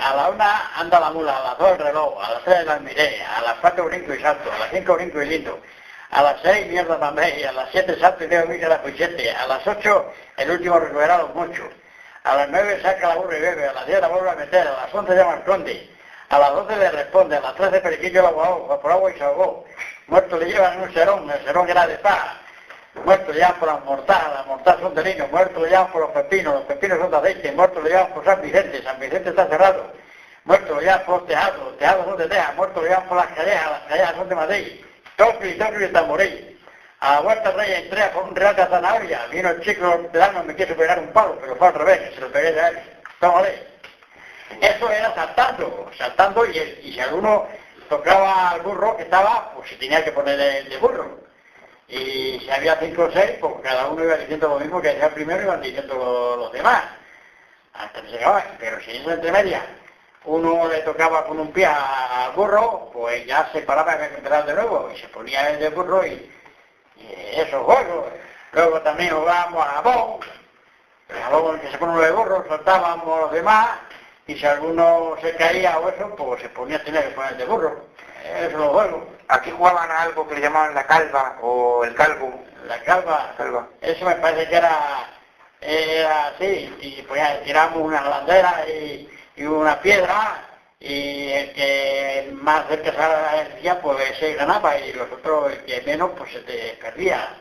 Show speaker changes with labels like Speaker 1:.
Speaker 1: A la 1 anda la mula, a las 2 el reloj, a las 3 el almiré, a las 4 brinco y salto, a las 5 brinco y lindo, a las 6 mierda también, y a las 7 salto y dejo mi la puchete, a las 8 el último recuperado mucho, a las 9 saca la burra y bebe, a las 10 la vuelve a meter, a las 11 llama al conde, a las 12 le responde, a las 13 periquillo la guau, por agua y se ahogó, muerto le llevan un serón, el serón era de paz. Muertos le llaman por las mortajas son de lino, muertos le llaman por los pepinos son de aceite, muertos le llaman por San Vicente está cerrado, muertos le llaman por los tejados son de teja, muertos le llaman por las callejas son de Madrid, toque y tamboré. A la vuelta rey entré por un real de zanahoria, vino el chico de armas, me quiso pegar un palo, pero fue al revés, que se lo pegué a él, tómale. Eso era saltando y si alguno tocaba al burro que estaba, pues se tenía que poner de burro. Y si había 5 o 6, pues cada uno iba diciendo lo mismo que decía el primero, iban diciendo los demás, hasta que se acababa. Pero si eso entre medias, uno le tocaba con un pie al burro, pues ya se paraba y había que empezar de nuevo, y se ponía el de burro y esos juegos. Luego también jugábamos a jabón, el jabón que se pone uno de burro, soltábamos a los demás, y si alguno se caía o eso, pues se ponía a tener que poner el de burro. Eso los juegos.
Speaker 2: Aquí jugaban a algo que le llamaban la calva o el calvo.
Speaker 1: La calva. Eso me parece que era así, y pues ya tiramos una bandera y una piedra, y el que más cerca se la decía, pues se ganaba, y los otros, el que menos, pues se te perdía.